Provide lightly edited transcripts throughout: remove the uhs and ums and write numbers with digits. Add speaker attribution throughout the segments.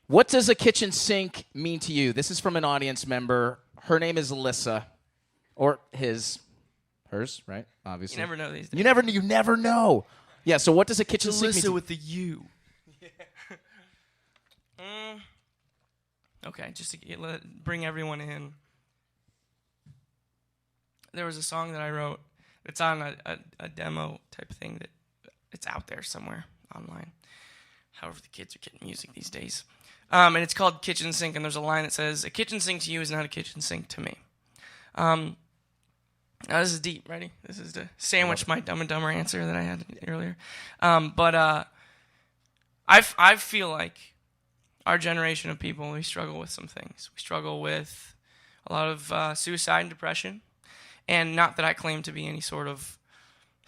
Speaker 1: What does a kitchen sink mean to you? This is from an audience member. Her name is Alyssa. Or hers, right? Obviously.
Speaker 2: You never know these days.
Speaker 1: You never know. Yeah, so what does a kitchen sink mean to you?
Speaker 2: with the U. Okay, just to bring everyone in. There was a song that I wrote. It's on a demo type thing that it's out there somewhere online. However, the kids are getting music these days. And it's called Kitchen Sink, and there's a line that says, "A kitchen sink to you is not a kitchen sink to me." Now, this is deep. Ready? This is to sandwich my Dumb and Dumber answer that I had earlier. But I feel like our generation of people, we struggle with some things. We struggle with a lot of suicide and depression. And not that I claim to be any sort of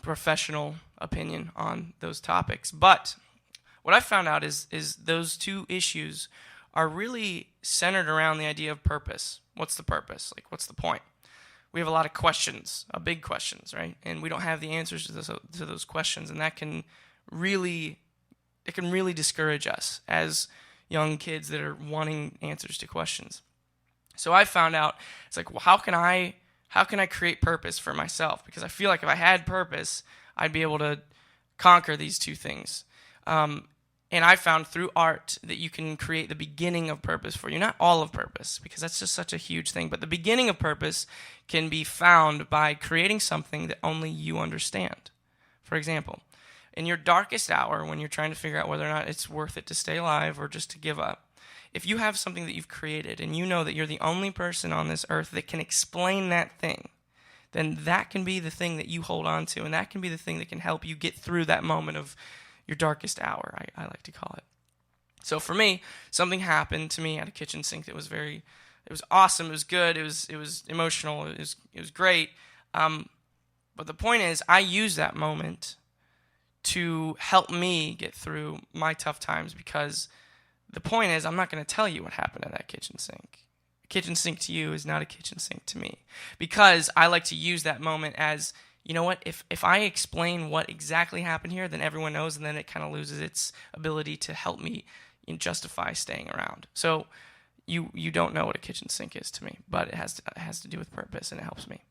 Speaker 2: professional opinion on those topics. But what I found out is those two issues are really centered around the idea of purpose. What's the purpose? Like, what's the point? We have a lot of questions, big questions, right? And we don't have the answers to those questions. And that can really discourage us as young kids that are wanting answers to questions. So I found out, it's like, well, how can I create purpose for myself? Because I feel like if I had purpose, I'd be able to conquer these two things. And I found through art that you can create the beginning of purpose for you. Not all of purpose, because that's just such a huge thing. But the beginning of purpose can be found by creating something that only you understand. For example, in your darkest hour, when you're trying to figure out whether or not it's worth it to stay alive or just to give up, if you have something that you've created and you know that you're the only person on this earth that can explain that thing, then that can be the thing that you hold on to, and that can be the thing that can help you get through that moment of your darkest hour, I like to call it. So for me, something happened to me at a kitchen sink that was it was awesome, it was good, it was emotional, it was great. But the point is, I used that moment to help me get through my tough times, because the point is, I'm not going to tell you what happened at that kitchen sink. A kitchen sink to you is not a kitchen sink to me, because I like to use that moment as, you know what, if I explain what exactly happened here, then everyone knows, and then it kind of loses its ability to help me justify staying around. So you don't know what a kitchen sink is to me, but it has to do with purpose, and it helps me.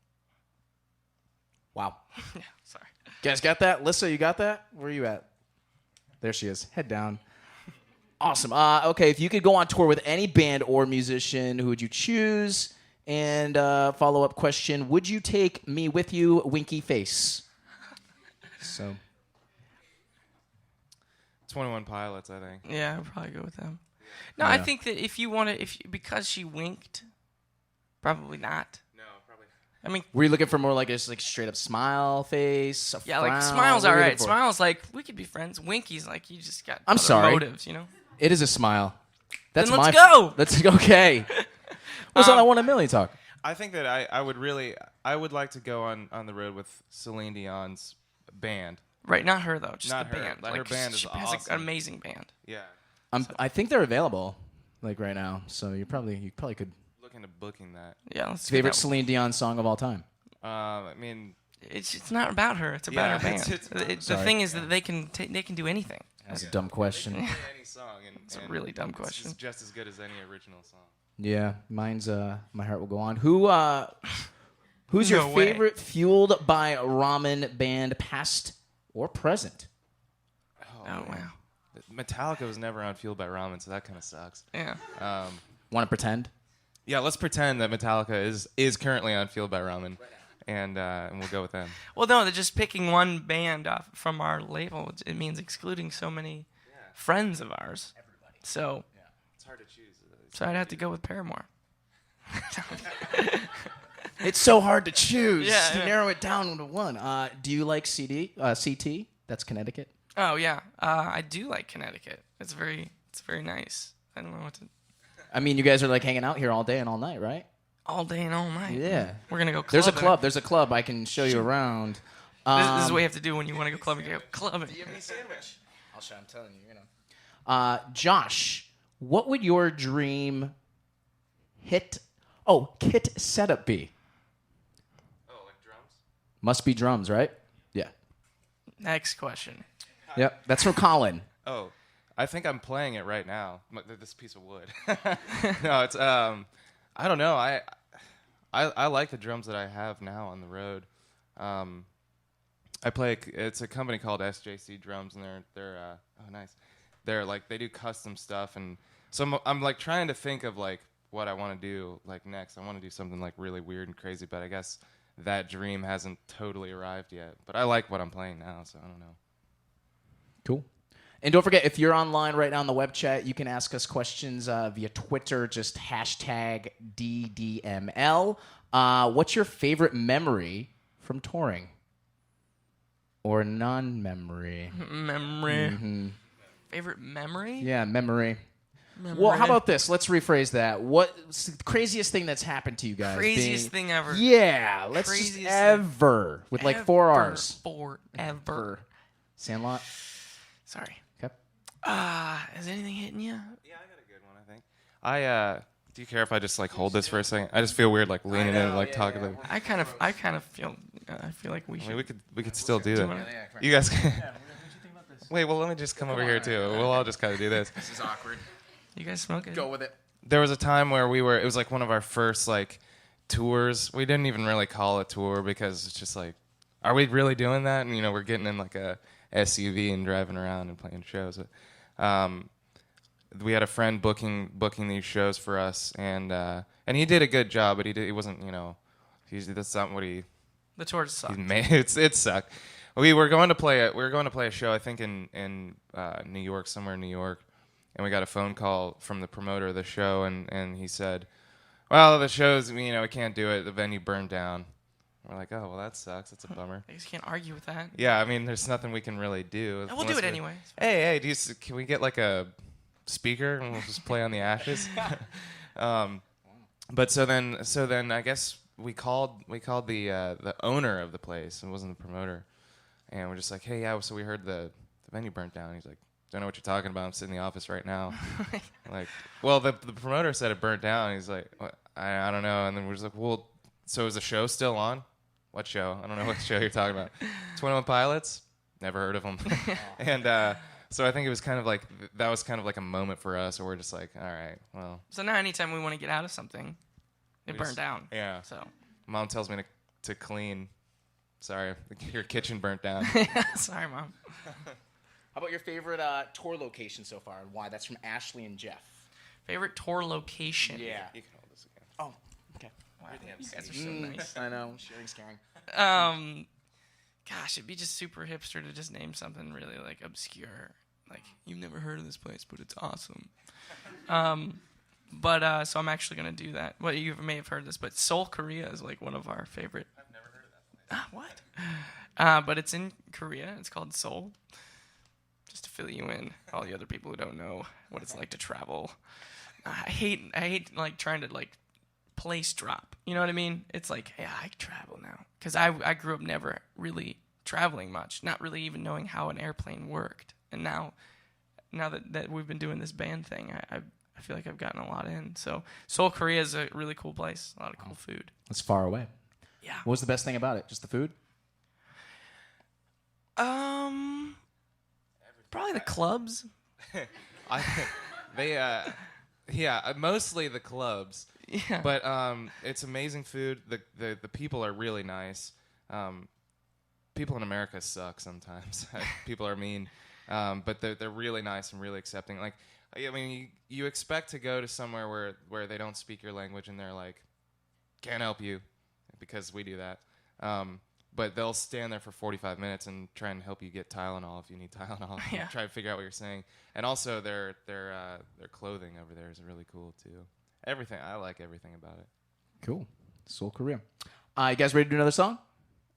Speaker 1: Wow.
Speaker 2: Yeah, sorry.
Speaker 1: You guys got that? Lissa, you got that? Where are you at? There she is. Head down. Awesome. Okay, if you could go on tour with any band or musician, who would you choose? And follow-up question, would you take me with you, winky face? So,
Speaker 3: 21 Pilots, I think.
Speaker 2: Yeah, I'd probably go with them. No,
Speaker 1: Yeah.
Speaker 2: I think that if you want to, because she winked, probably not.
Speaker 3: No, probably.
Speaker 2: I mean,
Speaker 1: were you looking for more like a straight-up smile face? A
Speaker 2: yeah,
Speaker 1: frown?
Speaker 2: like smile's
Speaker 1: What
Speaker 2: all
Speaker 1: were you
Speaker 2: right.
Speaker 1: looking for?
Speaker 2: Smile's like, we could be friends. Winky's like, you just got
Speaker 1: I'm
Speaker 2: other
Speaker 1: sorry.
Speaker 2: motives, you know?
Speaker 1: It is a smile. That's
Speaker 2: Then let's
Speaker 1: my
Speaker 2: go!
Speaker 1: That's okay. What's on I Want a Million talk?
Speaker 3: I think that I would like to go on the road with Celine Dion's band.
Speaker 2: Right, not her, though. Just
Speaker 3: Not
Speaker 2: the
Speaker 3: her.
Speaker 2: band.
Speaker 3: Like, her band is
Speaker 2: she has
Speaker 3: awesome.
Speaker 2: an amazing band.
Speaker 3: Yeah.
Speaker 1: I think they're available, like right now. So you probably could.
Speaker 3: Looking to booking that.
Speaker 2: Yeah, let's get
Speaker 1: Favorite
Speaker 2: that.
Speaker 1: Celine Dion song of all time?
Speaker 3: I mean,
Speaker 2: It's not about her. It's about
Speaker 3: Yeah,
Speaker 2: her band.
Speaker 3: it's-
Speaker 2: The
Speaker 1: Sorry.
Speaker 2: thing is that they can do anything.
Speaker 1: That's a dumb question.
Speaker 3: any song.
Speaker 2: It's a really dumb question.
Speaker 3: It's just as good as any original song.
Speaker 1: Yeah, mine's My Heart Will Go On. Who's your
Speaker 2: No way.
Speaker 1: favorite Fueled by Ramen band, past or present?
Speaker 2: Oh,
Speaker 3: man.
Speaker 2: wow.
Speaker 3: Metallica was never on Fueled by Ramen, so that kind of sucks.
Speaker 2: Yeah.
Speaker 1: Want to pretend?
Speaker 3: Yeah, let's pretend that Metallica is currently on Fueled by Ramen, and we'll go with them.
Speaker 2: Well, no, they're just picking one band off from our label. It means excluding so many friends of ours.
Speaker 1: Everybody.
Speaker 2: So,
Speaker 3: It's hard to choose.
Speaker 2: so I'd have to go with Paramore.
Speaker 1: It's so hard to choose.
Speaker 2: Yeah,
Speaker 1: to
Speaker 2: yeah.
Speaker 1: narrow it down to one. Do you like CT? That's Connecticut.
Speaker 2: Oh yeah, I do like Connecticut. It's very nice. I don't know what to.
Speaker 1: I mean, you guys are like hanging out here all day and all night, right?
Speaker 2: All day and all night.
Speaker 1: Yeah.
Speaker 2: We're gonna go clubbing.
Speaker 1: There's a club. There's a club. I can show you around.
Speaker 2: This is what you have to do when you want to go clubbing. You go clubbing.
Speaker 1: Sandwich? I'll show. I'm telling you. Josh, what would your dream kit setup be?
Speaker 3: Oh, like drums?
Speaker 1: Must be drums, right? Yeah.
Speaker 2: Next question.
Speaker 1: Yep. That's from Colin.
Speaker 3: Oh, I think I'm playing it right now. This piece of wood. No, it's I don't know. I like the drums that I have now on the road. I play. It's a company called SJC Drums, and they're oh nice. They're like they do custom stuff, and so I'm like trying to think of like what I want to do like next. I want to do something like really weird and crazy, but I guess that dream hasn't totally arrived yet. But I like what I'm playing now, so I don't know.
Speaker 1: Cool. And don't forget, if you're online right now in the web chat, you can ask us questions via Twitter, just hashtag DDML. What's your favorite memory from touring? Or non-memory?
Speaker 2: Memory. Favorite memory?
Speaker 1: Yeah, memory. Well, how about this? Let's rephrase that. What's the craziest thing that's happened to you guys?
Speaker 2: Craziest thing ever.
Speaker 1: Yeah, let's just ever. With like 4 R's.
Speaker 2: Forever.
Speaker 1: Sandlot?
Speaker 2: Sorry.
Speaker 1: Okay.
Speaker 2: Is anything hitting you?
Speaker 3: Yeah, I got a good one, I think. Do you care if I just like hold this for a second? I just feel weird like leaning in and like talking. Yeah.
Speaker 2: I kind of feel. I feel like we should.
Speaker 3: I mean, we could still do that. You guys. Wait, well, let me just come over here too. We'll all just kind of do this.
Speaker 1: This is awkward.
Speaker 2: You guys smoking?
Speaker 1: Go with it.
Speaker 3: There was a time where it was like one of our first like tours. We didn't even really call it a tour because it's just like, are we really doing that? And we're getting in like a SUV and driving around and playing shows. But, we had a friend booking these shows for us, and he did a good job, but he wasn't, that's not what he.
Speaker 2: The tour sucked.
Speaker 3: It sucked. We were going to play a show, I think in New York, somewhere in New York, and we got a phone call from the promoter of the show, and he said, "Well, the show's, we can't do it. The venue burned down." We're like, "Oh, well, that sucks. That's a bummer."
Speaker 2: I guess you can't argue with that.
Speaker 3: Yeah, I mean, there's nothing we can really do.
Speaker 2: And we'll do it anyway.
Speaker 3: Hey, can we get like a speaker and we'll just play on the Ashes? But so then I guess we called the owner of the place. It wasn't the promoter, and we're just like, "Hey, yeah, so we heard the venue burnt down." He's like, "Don't know what you're talking about. I'm sitting in the office right now." Like, well, the promoter said it burnt down. He's like, "What? I don't know." And then we're just like, "Well, so is the show still on?" "What show?" "I don't know what show you're talking about." 21 Pilots? Never heard of them. And so I think it was kind of like, that was kind of like a moment for us where we're just like, all right, well.
Speaker 2: So now anytime we want to get out of something, it burned down.
Speaker 3: Yeah.
Speaker 2: So
Speaker 3: Mom tells me to clean. Sorry, your kitchen burnt down.
Speaker 2: Sorry, Mom.
Speaker 1: How about your favorite tour location so far and why? That's from Ashley and Jeff.
Speaker 2: Favorite tour location?
Speaker 1: Yeah.
Speaker 3: You can hold this again.
Speaker 1: Oh, okay.
Speaker 2: Wow, you guys are so nice.
Speaker 1: I know. Sharing's caring.
Speaker 2: Gosh, it'd be just super hipster to just name something really like obscure. Like, you've never heard of this place, but it's awesome. But so I'm actually gonna do that. Well, you may have heard this, but Seoul, Korea is like one of our favorite.
Speaker 3: I've never heard of that place.
Speaker 2: What? But it's in Korea. It's called Seoul. Just to fill you in, all the other people who don't know what it's like to travel. I hate like trying to like place drop. You know what I mean? It's like, hey, I travel now. Because I grew up never really traveling much, not really even knowing how an airplane worked. And now that we've been doing this band thing, I feel like I've gotten a lot in. So Seoul, Korea is a really cool place. A lot of cool food.
Speaker 1: It's far away.
Speaker 2: Yeah.
Speaker 1: What was the best thing about it? Just the food?
Speaker 2: Probably the clubs.
Speaker 3: Mostly the clubs.
Speaker 2: Yeah.
Speaker 3: But it's amazing food. The people are really nice. People in America suck sometimes. People are mean, but they're really nice and really accepting. Like, I mean, you expect to go to somewhere where they don't speak your language and they're like, can't help you, because we do that. But they'll stand there for 45 minutes and try and help you get Tylenol if you need Tylenol.
Speaker 2: Yeah.
Speaker 3: Try to figure out what you're saying. And also their clothing over there is really cool too. Everything, I like everything about it.
Speaker 1: Cool. Seoul, Korea. You guys ready to do another song?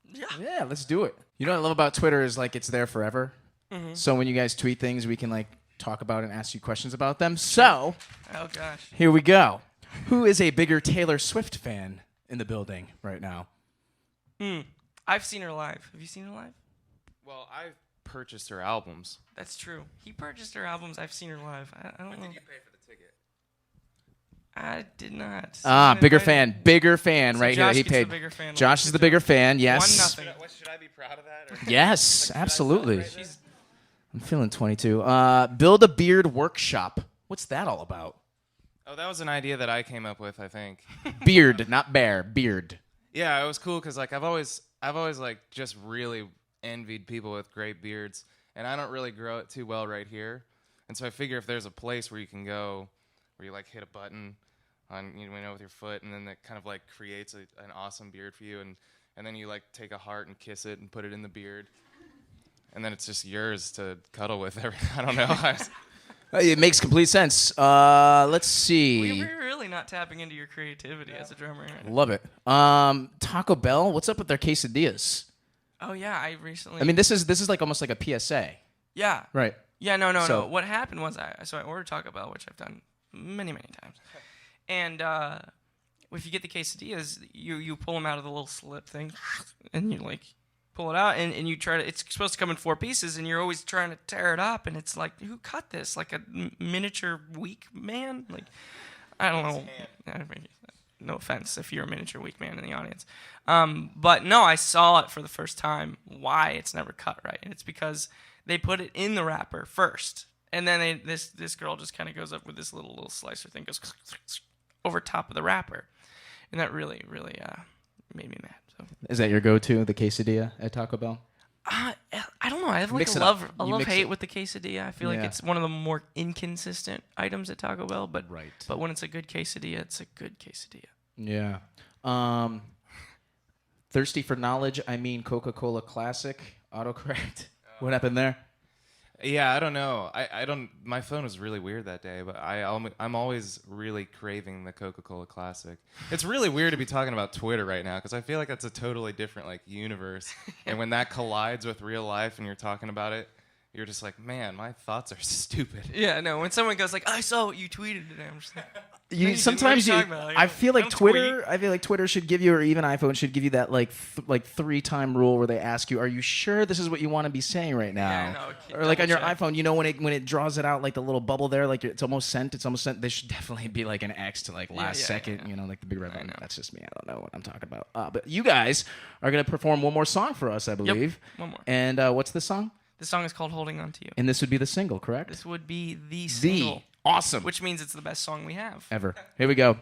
Speaker 2: Yeah.
Speaker 1: Yeah, let's do it. You know what I love about Twitter is like it's there forever. Mm-hmm. So when you guys tweet things, we can like talk about and ask you questions about them. So,
Speaker 2: oh gosh,
Speaker 1: here we go. Who is a bigger Taylor Swift fan in the building right now?
Speaker 2: I've seen her live. Have you seen her live?
Speaker 3: Well, I've purchased her albums.
Speaker 2: That's true. He purchased her albums. I've seen her live. I don't know.
Speaker 3: Did you pay for the ticket?
Speaker 2: I did not.
Speaker 1: Bigger fan
Speaker 2: so
Speaker 1: right
Speaker 2: Josh
Speaker 1: here. He
Speaker 2: gets
Speaker 1: paid.
Speaker 2: the bigger fan.
Speaker 1: Josh is the bigger fan. Yes.
Speaker 2: 1-0.
Speaker 3: Should I be proud of that? Or?
Speaker 1: Yes, absolutely. I'm feeling 22. Build a beard workshop. What's that all about?
Speaker 3: Oh, that was an idea that I came up with, I think.
Speaker 1: Beard, not bear. Beard.
Speaker 3: Yeah, it was cool because like I've always like just really envied people with great beards, and I don't really grow it too well right here. And so I figure if there's a place where you can go, where you like hit a button on with your foot, and then that kind of like creates an awesome beard for you, and then you like take a heart and kiss it and put it in the beard, and then it's just yours to cuddle with. I don't know.
Speaker 1: It makes complete sense. Let's see.
Speaker 2: We're really not tapping into your creativity as a drummer.
Speaker 1: Love it. Taco Bell. What's up with their quesadillas?
Speaker 2: Oh yeah, I recently.
Speaker 1: I mean, this is like almost like a PSA.
Speaker 2: Yeah.
Speaker 1: Right.
Speaker 2: Yeah. No.
Speaker 1: So-
Speaker 2: What happened was I ordered Taco Bell, which I've done many times, and if you get the quesadillas, you pull them out of the little slip thing, and you like pull it out, and you try to. It's supposed to come in 4 pieces, and you're always trying to tear it up, and it's like, who cut this? Like a miniature weak man? Like, I don't know. No offense if you're a miniature weak man in the audience, but no, I saw it for the first time. Why it's never cut right, and it's because they put it in the wrapper first, and then this girl just kind of goes up with this little slicer thing, goes over top of the wrapper, and that really made me mad. So.
Speaker 1: Is that your go-to, the quesadilla at Taco Bell?
Speaker 2: I don't know. I have like
Speaker 1: Mix
Speaker 2: a
Speaker 1: it up.
Speaker 2: love
Speaker 1: You mix
Speaker 2: hate
Speaker 1: it.
Speaker 2: with the quesadilla. I feel like
Speaker 1: Yeah.
Speaker 2: it's one of the more inconsistent items at Taco Bell, but
Speaker 1: Right.
Speaker 2: But when it's a good quesadilla, it's a good quesadilla.
Speaker 1: Yeah. Thirsty for knowledge. I mean Coca-Cola Classic. Autocorrect. What happened there?
Speaker 3: Yeah, I don't know. I don't. My phone was really weird that day, but I'm always really craving the Coca-Cola Classic. It's really weird to be talking about Twitter right now because I feel like that's a totally different like universe. And when that collides with real life and you're talking about it, you're just like, man, my thoughts are stupid.
Speaker 2: Yeah, no. When someone goes like, "I saw what you tweeted today," I'm just like, "No, you didn't.
Speaker 1: Sometimes
Speaker 2: What are
Speaker 1: you.
Speaker 2: you talking about?"
Speaker 1: I feel like
Speaker 2: Don't
Speaker 1: Twitter.
Speaker 2: tweet.
Speaker 1: I feel like Twitter should give you, or even iPhone should give you that like 3-time rule where they ask you, "Are you sure this is what you want to be saying right now?"
Speaker 2: Yeah, no,
Speaker 1: or like on your
Speaker 2: double check.
Speaker 1: iPhone, when it draws it out like the little bubble there, like it's almost sent. It's almost sent. There should definitely be like an X to like last
Speaker 2: yeah,
Speaker 1: second.
Speaker 2: yeah.
Speaker 1: Like the big red
Speaker 2: I
Speaker 1: button.
Speaker 2: know.
Speaker 1: That's just me. I don't know what I'm talking about. But you guys are gonna perform one more song for us, I believe.
Speaker 2: one more.
Speaker 1: And what's the song?
Speaker 2: The song is called "Holding On to You."
Speaker 1: And this would be the single, correct?
Speaker 2: This would be the
Speaker 1: The
Speaker 2: single,
Speaker 1: awesome
Speaker 2: which means it's the best song we have.
Speaker 1: ever. Here we go.